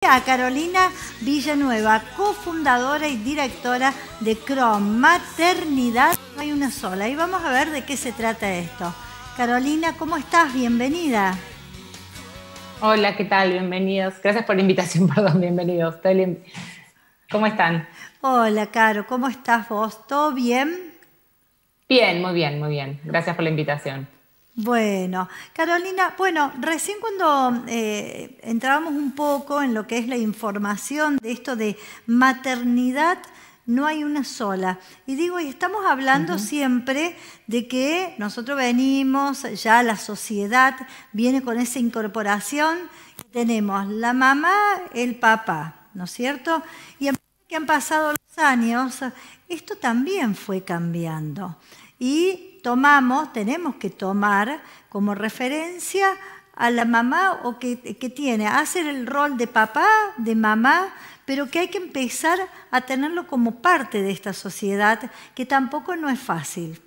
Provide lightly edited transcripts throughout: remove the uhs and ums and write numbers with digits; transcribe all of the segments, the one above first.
A Carolina Villanueva, cofundadora y directora de CROM, Maternidad No Hay Una Sola. Y vamos a ver de qué se trata esto. Carolina, ¿cómo estás? Bienvenida. Hola, ¿qué tal? Bienvenidos. Gracias por la invitación, perdón, bienvenidos. ¿Cómo están? Hola, Caro, ¿cómo estás vos? ¿Todo bien? Bien, muy bien, muy bien. Gracias por la invitación. Bueno, Carolina, recién cuando entrábamos un poco en lo que es la información de esto de maternidad, no hay una sola. Y digo, y estamos hablando Ujú. siempre de que nosotros venimos, ya la sociedad viene con esa incorporación, tenemos la mamá, el papá, ¿no es cierto? Y a medida que han pasado los años, esto también fue cambiando. Y tenemos que tomar como referencia a la mamá o que tiene, hacer el rol de papá, de mamá, pero que hay que empezar a tenerlo como parte de esta sociedad, que tampoco no es fácil.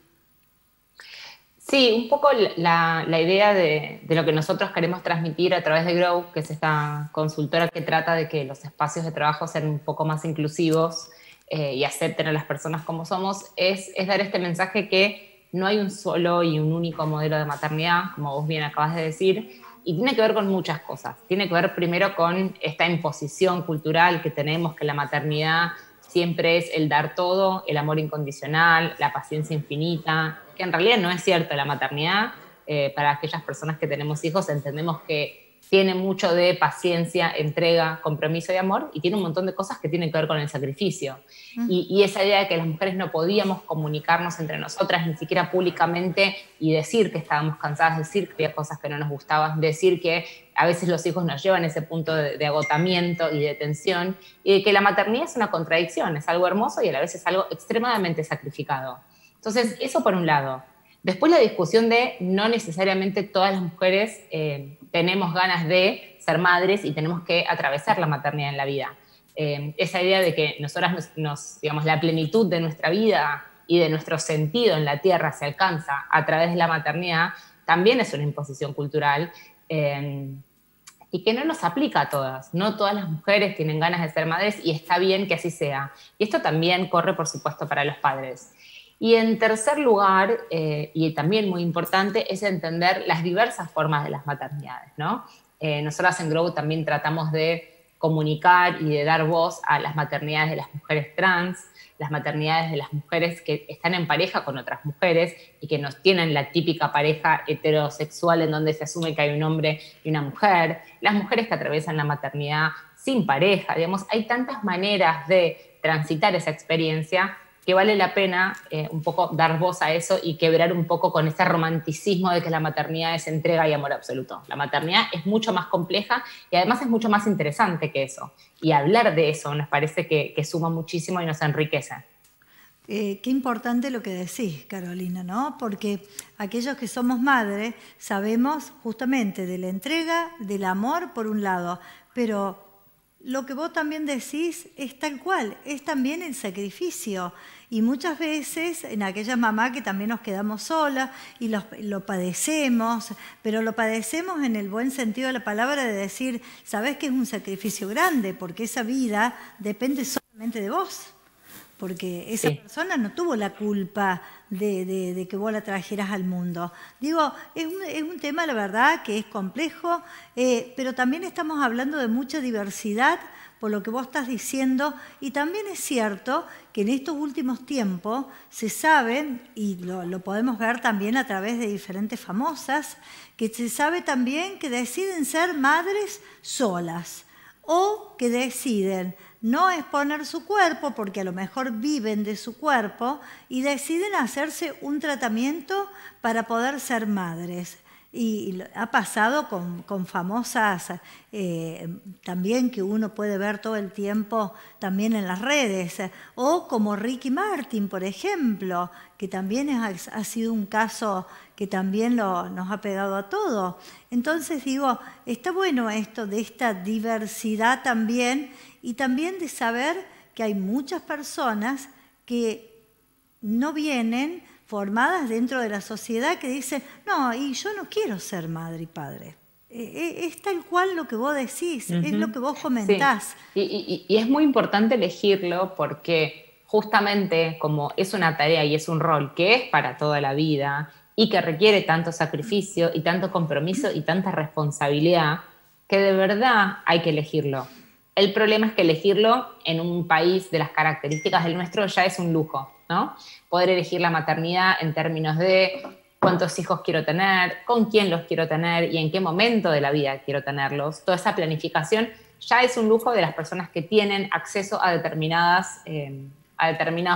Sí, un poco la idea de lo que nosotros queremos transmitir a través de Grow, que es esta consultora que trata de que los espacios de trabajo sean un poco más inclusivos y acepten a las personas como somos, es dar este mensaje que no hay un solo y un único modelo de maternidad, como vos bien acabas de decir, y tiene que ver con muchas cosas. Tiene que ver primero con esta imposición cultural que tenemos, que la maternidad siempre es el dar todo, el amor incondicional, la paciencia infinita, que en realidad no es cierto. La maternidad, para aquellas personas que tenemos hijos, entendemos que tiene mucho de paciencia, entrega, compromiso y amor, y tiene un montón de cosas que tienen que ver con el sacrificio. Y esa idea de que las mujeres no podíamos comunicarnos entre nosotras, ni siquiera públicamente, y decir que estábamos cansadas, decir que había cosas que no nos gustaban, decir que a veces los hijos nos llevan a ese punto de agotamiento y de tensión, y de que la maternidad es una contradicción, es algo hermoso y a la vez es algo extremadamente sacrificado. Entonces, eso por un lado. Después la discusión de no necesariamente todas las mujeres tenemos ganas de ser madres y tenemos que atravesar la maternidad en la vida. Esa idea de que nosotras digamos, la plenitud de nuestra vida y de nuestro sentido en la tierra se alcanza a través de la maternidad, también es una imposición cultural y que no nos aplica a todas. No todas las mujeres tienen ganas de ser madres y está bien que así sea. Y esto también corre, por supuesto, para los padres. Y en tercer lugar, y también muy importante, es entender las diversas formas de las maternidades, ¿no? Nosotras en Grow también tratamos de comunicar y de dar voz a las maternidades de las mujeres trans, las maternidades de las mujeres que están en pareja con otras mujeres y que no tienen la típica pareja heterosexual en donde se asume que hay un hombre y una mujer, las mujeres que atraviesan la maternidad sin pareja, digamos, hay tantas maneras de transitar esa experiencia que vale la pena un poco dar voz a eso y quebrar un poco con ese romanticismo de que la maternidad es entrega y amor absoluto. La maternidad es mucho más compleja y además es mucho más interesante que eso. Y hablar de eso nos parece que suma muchísimo y nos enriquece. Qué importante lo que decís, Carolina, ¿no? Porque aquellos que somos madres sabemos justamente de la entrega, del amor por un lado, pero lo que vos también decís es tal cual, es también el sacrificio. Y muchas veces en aquellas mamás que también nos quedamos solas y lo padecemos, pero lo padecemos en el buen sentido de la palabra de decir, sabés que es un sacrificio grande porque esa vida depende solamente de vos. Porque esa Sí. persona no tuvo la culpa de que vos la trajeras al mundo. Digo, es un tema, la verdad, que es complejo, pero también estamos hablando de mucha diversidad por lo que vos estás diciendo, y también es cierto que en estos últimos tiempos se sabe, y lo podemos ver también a través de diferentes famosas, que se sabe también que deciden ser madres solas o que deciden no exponer su cuerpo porque a lo mejor viven de su cuerpo y deciden hacerse un tratamiento para poder ser madres. Y ha pasado con famosas también que uno puede ver todo el tiempo también en las redes, o como Ricky Martin, por ejemplo, que también ha sido un caso que también nos ha pegado a todos. Entonces digo, está bueno esto de esta diversidad también y también de saber que hay muchas personas que no vienen formadas dentro de la sociedad que dicen, no, y yo no quiero ser madre y padre. Es tal cual lo que vos decís, es lo que vos Sí, comentás. y es muy importante elegirlo porque justamente como es una tarea y es un rol que es para toda la vida y que requiere tanto sacrificio y tanto compromiso y tanta responsabilidad, que de verdad hay que elegirlo. El problema es que elegirlo en un país de las características del nuestro ya es un lujo, ¿no? Poder elegir la maternidad en términos de cuántos hijos quiero tener, con quién los quiero tener y en qué momento de la vida quiero tenerlos. Toda esa planificación ya es un lujo de las personas que tienen acceso a determinados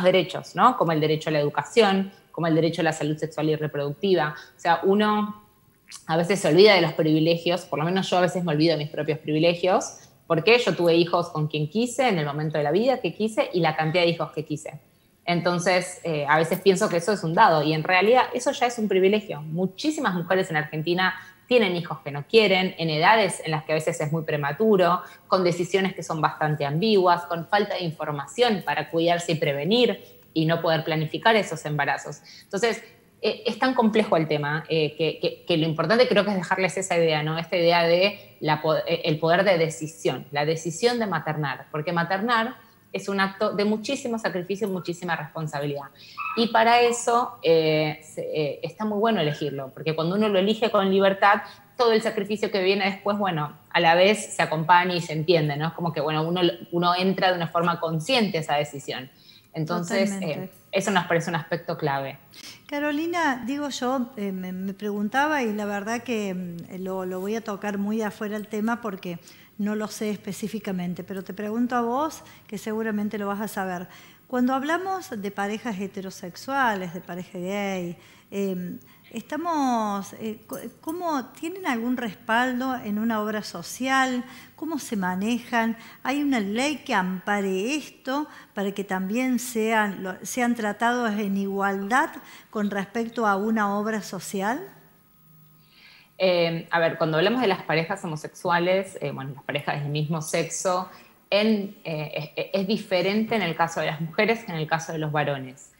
derechos, ¿no? Como el derecho a la educación, como el derecho a la salud sexual y reproductiva. O sea, uno a veces se olvida de los privilegios, por lo menos yo a veces me olvido de mis propios privilegios, porque yo tuve hijos con quien quise, en el momento de la vida que quise y la cantidad de hijos que quise. Entonces, a veces pienso que eso es un dado y en realidad eso ya es un privilegio. Muchísimas mujeres en Argentina tienen hijos que no quieren, en edades en las que a veces es muy prematuro, con decisiones que son bastante ambiguas, con falta de información para cuidarse y prevenir y no poder planificar esos embarazos. Entonces, es tan complejo el tema que lo importante creo que es dejarles esa idea, ¿no? Esta idea de el poder de decisión, la decisión de maternar, porque maternar es un acto de muchísimo sacrificio y muchísima responsabilidad. Y para eso está muy bueno elegirlo, porque cuando uno lo elige con libertad, todo el sacrificio que viene después, bueno, a la vez se acompaña y se entiende, ¿no? Es como que, bueno, uno entra de una forma consciente a esa decisión. Entonces, Totalmente. eso nos parece un aspecto clave. Carolina, digo yo, me preguntaba y la verdad que lo voy a tocar muy afuera el tema porque no lo sé específicamente, pero te pregunto a vos, que seguramente lo vas a saber. Cuando hablamos de parejas heterosexuales, de pareja gay, ¿cómo tienen algún respaldo en una obra social? ¿Cómo se manejan? ¿Hay una ley que ampare esto para que también sean tratados en igualdad con respecto a una obra social? A ver, cuando hablamos de las parejas homosexuales, bueno, las parejas del mismo sexo, es diferente en el caso de las mujeres que en el caso de los varones.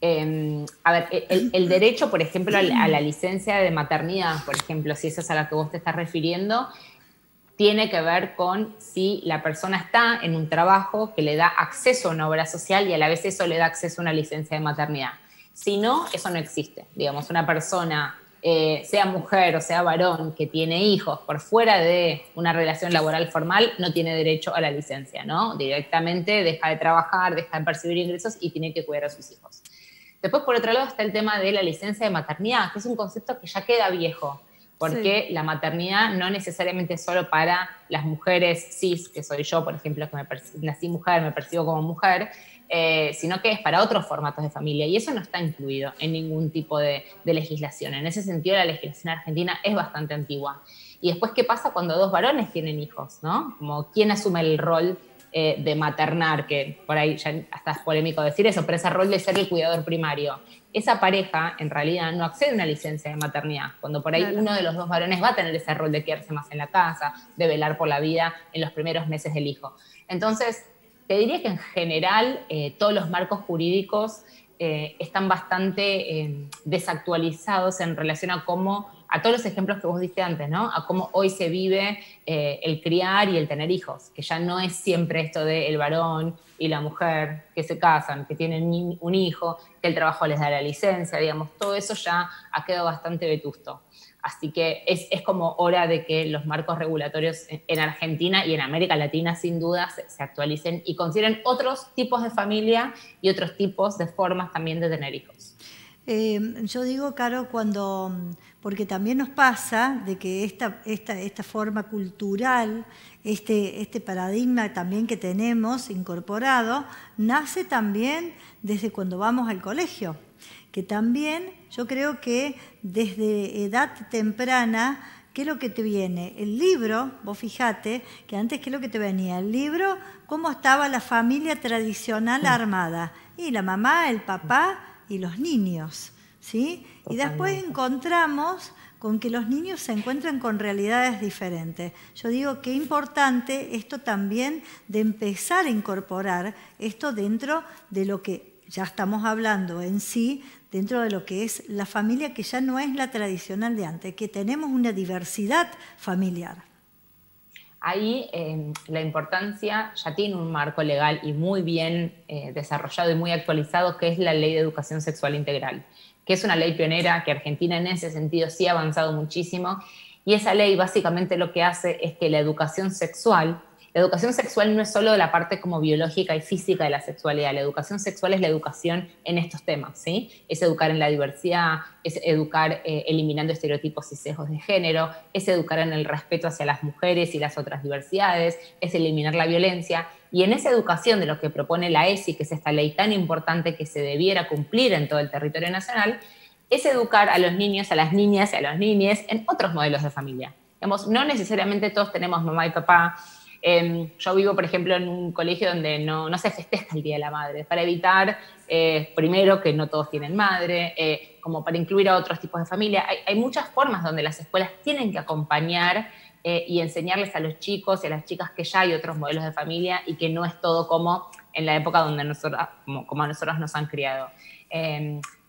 A ver, el derecho, por ejemplo, a la licencia de maternidad, por ejemplo, si esa es a la que vos te estás refiriendo, tiene que ver con si la persona está en un trabajo que le da acceso a una obra social y a la vez eso le da acceso a una licencia de maternidad. Si no, eso no existe. Digamos, una persona, sea mujer o sea varón, que tiene hijos por fuera de una relación laboral formal, no tiene derecho a la licencia, ¿no? Directamente deja de trabajar, deja de percibir ingresos y tiene que cuidar a sus hijos. Después, por otro lado, está el tema de la licencia de maternidad, que es un concepto que ya queda viejo, Sí. porque la maternidad no necesariamente es solo para las mujeres cis, que soy yo, por ejemplo, que nací mujer, me percibo como mujer, sino que es para otros formatos de familia, y eso no está incluido en ningún tipo de legislación. En ese sentido, la legislación argentina es bastante antigua. Y después, ¿qué pasa cuando dos varones tienen hijos? ¿No? Como quién asume el rol de maternar, que por ahí ya hasta es polémico decir eso, pero ese rol de ser el cuidador primario. Esa pareja en realidad no accede a una licencia de maternidad, cuando por ahí Claro. uno de los dos varones va a tener ese rol de quedarse más en la casa, de velar por la vida en los primeros meses del hijo. Entonces, te diría que en general todos los marcos jurídicos están bastante desactualizados en relación a cómo, a todos los ejemplos que vos diste antes, ¿no? A cómo hoy se vive el criar y el tener hijos, que ya no es siempre esto de el varón y la mujer que se casan, que tienen un hijo, que el trabajo les da la licencia, digamos, todo eso ya ha quedado bastante vetusto. Así que es como hora de que los marcos regulatorios en Argentina y en América Latina sin duda se actualicen y consideren otros tipos de familia y otros tipos de formas también de tener hijos. Yo digo, Caro, porque también nos pasa de que esta forma cultural, este paradigma también que tenemos incorporado, nace también desde cuando vamos al colegio, que también yo creo que desde edad temprana, ¿qué es lo que te viene? El libro, vos fijate, que antes ¿qué es lo que te venía? El libro, cómo estaba la familia tradicional armada, y la mamá, el papá y los niños, ¿sí? Y después encontramos con que los niños se encuentran con realidades diferentes. Yo digo que es importante esto también de empezar a incorporar esto dentro de lo que ya estamos hablando en sí dentro de lo que es la familia, que ya no es la tradicional de antes, que tenemos una diversidad familiar. Ahí la importancia ya tiene un marco legal y muy bien desarrollado y muy actualizado, que es la Ley de Educación Sexual Integral, que es una ley pionera, que Argentina en ese sentido sí ha avanzado muchísimo, y esa ley básicamente lo que hace es que la educación sexual no es solo la parte como biológica y física de la sexualidad, la educación sexual es la educación en estos temas, ¿sí? Es educar en la diversidad, es educar eliminando estereotipos y sesgos de género, es educar en el respeto hacia las mujeres y las otras diversidades, es eliminar la violencia. Y en esa educación de lo que propone la ESI, que es esta ley tan importante que se debiera cumplir en todo el territorio nacional, es educar a los niños, a las niñas y a los niñes en otros modelos de familia. Digamos, no necesariamente todos tenemos mamá y papá. Yo vivo, por ejemplo, en un colegio donde no se festeja el Día de la Madre, para evitar, primero, que no todos tienen madre, como para incluir a otros tipos de familia. Hay muchas formas donde las escuelas tienen que acompañar y enseñarles a los chicos y a las chicas que ya hay otros modelos de familia y que no es todo como en la época donde como a nosotros nos han criado.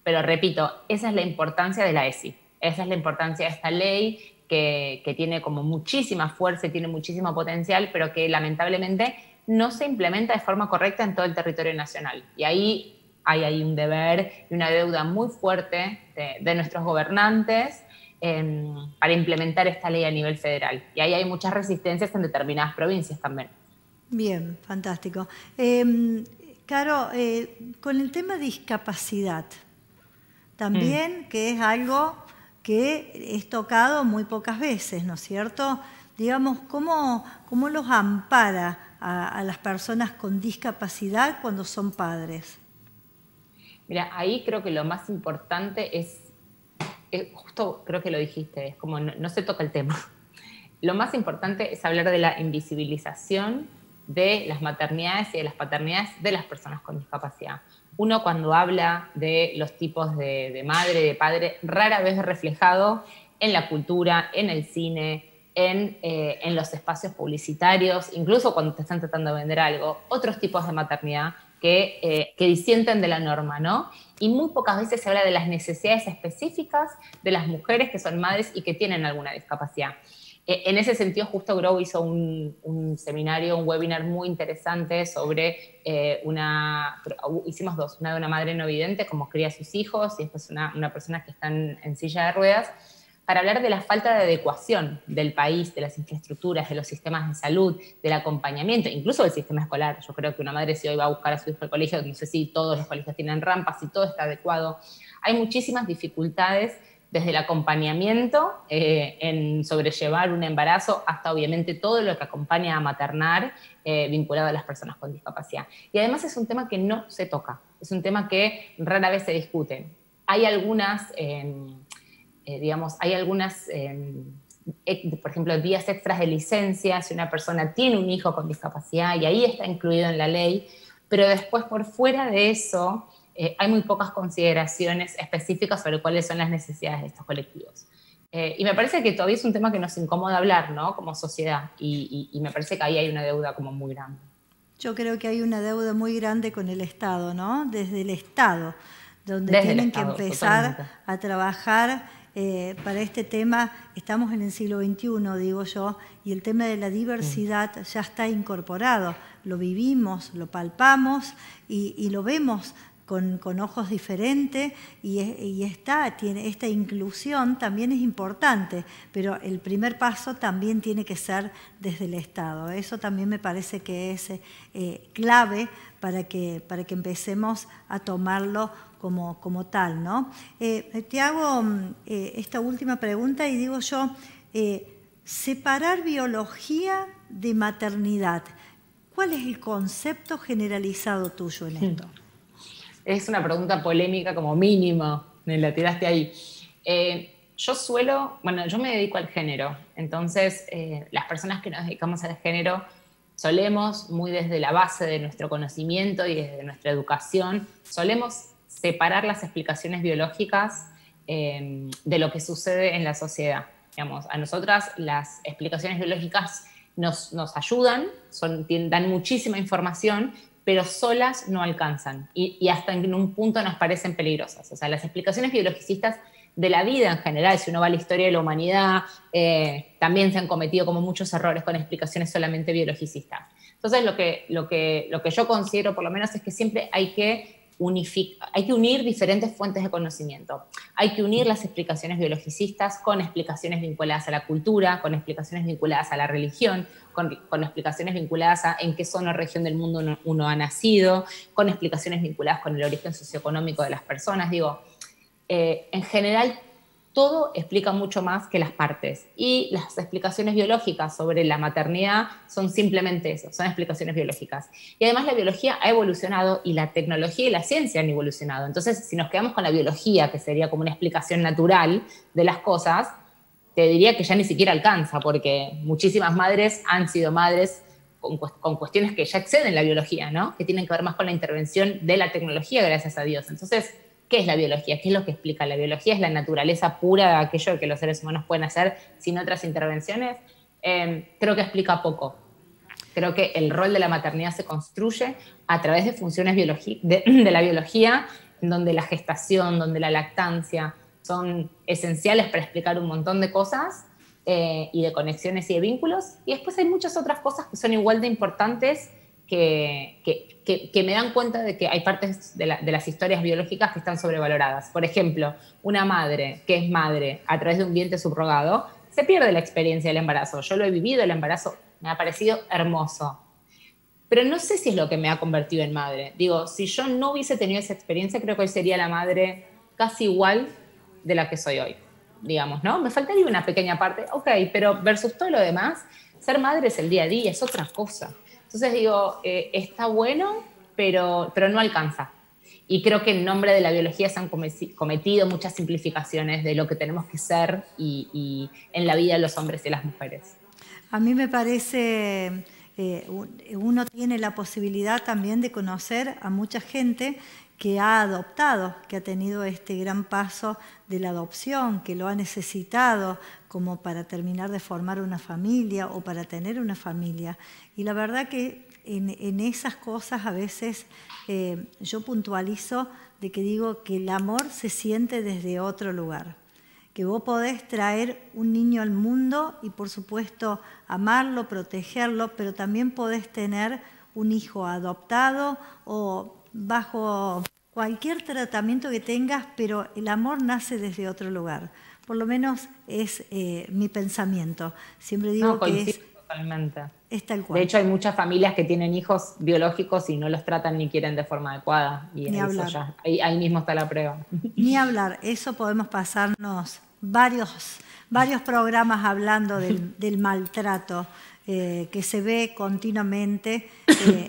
Pero repito, esa es la importancia de la ESI, esa es la importancia de esta ley, que tiene como muchísima fuerza y tiene muchísimo potencial, pero que lamentablemente no se implementa de forma correcta en todo el territorio nacional. Y ahí hay un deber y una deuda muy fuerte de nuestros gobernantes para implementar esta ley a nivel federal. Y ahí hay muchas resistencias en determinadas provincias también. Bien, fantástico. Caro, con el tema de discapacidad, también, que es algo que es tocado muy pocas veces, ¿no es cierto? Digamos, ¿cómo los ampara a las personas con discapacidad cuando son padres? Mira, ahí creo que lo más importante es justo creo que lo dijiste, es como no se toca el tema. Lo más importante es hablar de la invisibilización de las maternidades y de las paternidades de las personas con discapacidad. Uno, cuando habla de los tipos de madre y de padre, rara vez es reflejado en la cultura, en el cine, en los espacios publicitarios, incluso cuando te están tratando de vender algo, otros tipos de maternidad que disienten de la norma, ¿no? Y muy pocas veces se habla de las necesidades específicas de las mujeres que son madres y que tienen alguna discapacidad. En ese sentido, justo Grow hizo un seminario, un webinar muy interesante sobre hicimos dos, una de una madre no vidente, cómo cría a sus hijos, y después una persona que está en silla de ruedas, para hablar de la falta de adecuación del país, de las infraestructuras, de los sistemas de salud, del acompañamiento, incluso del sistema escolar. Yo creo que una madre, si hoy va a buscar a su hijo al colegio, no sé si todos los colegios tienen rampas, si todo está adecuado. Hay muchísimas dificultades desde el acompañamiento en sobrellevar un embarazo hasta obviamente todo lo que acompaña a maternar vinculado a las personas con discapacidad. Y además es un tema que no se toca, es un tema que rara vez se discute. Hay algunas, por ejemplo, días extras de licencia si una persona tiene un hijo con discapacidad, y ahí está incluido en la ley, pero después por fuera de eso hay muy pocas consideraciones específicas sobre cuáles son las necesidades de estos colectivos. Y me parece que todavía es un tema que nos incomoda hablar, ¿no? Como sociedad, y me parece que ahí hay una deuda como muy grande. Yo creo que hay una deuda muy grande con el Estado, ¿no? Desde el Estado, donde tienen que empezar totalmente a trabajar para este tema. Estamos en el siglo XXI, digo yo, y el tema de la diversidad ya está incorporado. Lo vivimos, lo palpamos y lo vemos con ojos diferentes, y esta inclusión también es importante, pero el primer paso también tiene que ser desde el Estado. Eso también me parece que es clave para que empecemos a tomarlo como tal, ¿no? Te hago esta última pregunta y digo yo, separar biología de maternidad. ¿Cuál es el concepto generalizado tuyo en esto? Es una pregunta polémica como mínimo, me la tiraste ahí. Yo me dedico al género, entonces las personas que nos dedicamos al género solemos, muy desde la base de nuestro conocimiento y desde nuestra educación, solemos separar las explicaciones biológicas de lo que sucede en la sociedad. Digamos, a nosotras las explicaciones biológicas nos ayudan, dan muchísima información, pero solas no alcanzan y hasta en un punto nos parecen peligrosas. O sea, las explicaciones biologicistas de la vida en general, si uno va a la historia de la humanidad, también se han cometido como muchos errores con explicaciones solamente biologicistas. Entonces, lo que yo considero, por lo menos, es que siempre hay que unir diferentes fuentes de conocimiento. Hay que unir las explicaciones biologicistas con explicaciones vinculadas a la cultura, con explicaciones vinculadas a la religión, con explicaciones vinculadas a en qué zona o región del mundo uno ha nacido, con explicaciones vinculadas con el origen socioeconómico de las personas. Digo, en general, todo explica mucho más que las partes. Y las explicaciones biológicas sobre la maternidad son simplemente eso, son explicaciones biológicas. Y además la biología ha evolucionado y la tecnología y la ciencia han evolucionado. Entonces, si nos quedamos con la biología, que sería como una explicación natural de las cosas, te diría que ya ni siquiera alcanza, porque muchísimas madres han sido madres con cuestiones que ya exceden la biología, ¿no? Que tienen que ver más con la intervención de la tecnología, gracias a Dios. Entonces, ¿qué es la biología? ¿Qué es lo que explica? La biología es la naturaleza pura de aquello que los seres humanos pueden hacer sin otras intervenciones. Creo que explica poco. Creo que el rol de la maternidad se construye a través de funciones de la biología, en donde la gestación, donde la lactancia son esenciales para explicar un montón de cosas y de conexiones y de vínculos. Y después hay muchas otras cosas que son igual de importantes que me dan cuenta de que hay partes de las historias biológicas que están sobrevaloradas. Por ejemplo, una madre que es madre a través de un vientre subrogado, se pierde la experiencia del embarazo. Yo lo he vivido, el embarazo me ha parecido hermoso. Pero no sé si es lo que me ha convertido en madre. Digo, si yo no hubiese tenido esa experiencia, creo que hoy sería la madre casi igual de la que soy hoy, digamos, ¿no? Me faltaría una pequeña parte, ok, pero versus todo lo demás, ser madre es el día a día, es otra cosa. Entonces digo, está bueno, pero no alcanza. Y creo que en nombre de la biología se han cometido muchas simplificaciones de lo que tenemos que ser y en la vida de los hombres y las mujeres. A mí me parece, uno tiene la posibilidad también de conocer a mucha gente que ha adoptado, que ha tenido este gran paso de la adopción, que lo ha necesitado como para terminar de formar una familia o para tener una familia. Y la verdad que en esas cosas a veces yo puntualizo de que digo que el amor se siente desde otro lugar, que vos podés traer un niño al mundo y por supuesto amarlo, protegerlo, pero también podés tener un hijo adoptado o bajo cualquier tratamiento que tengas, pero el amor nace desde otro lugar. Por lo menos es mi pensamiento. Siempre digo que totalmente. Es tal cual. De hecho, hay muchas familias que tienen hijos biológicos y no los tratan ni quieren de forma adecuada. Y Ni eso hablar. ya, ahí mismo está la prueba. Ni hablar. Eso podemos pasarnos varios programas hablando del maltrato que se ve continuamente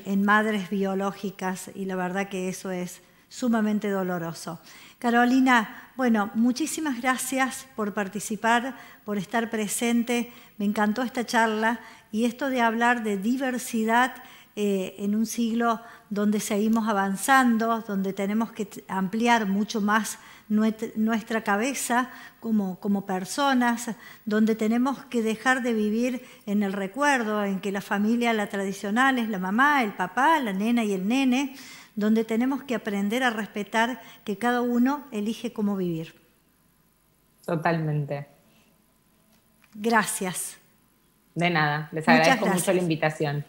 en madres biológicas y la verdad que eso es sumamente doloroso. Carolina, bueno, muchísimas gracias por participar, por estar presente. Me encantó esta charla y esto de hablar de diversidad en un siglo donde seguimos avanzando, donde tenemos que ampliar mucho más nuestra cabeza como personas, donde tenemos que dejar de vivir en el recuerdo, en que la familia, la tradicional, es la mamá, el papá, la nena y el nene, donde tenemos que aprender a respetar que cada uno elige cómo vivir. Totalmente. Gracias. De nada, les agradezco mucho la invitación.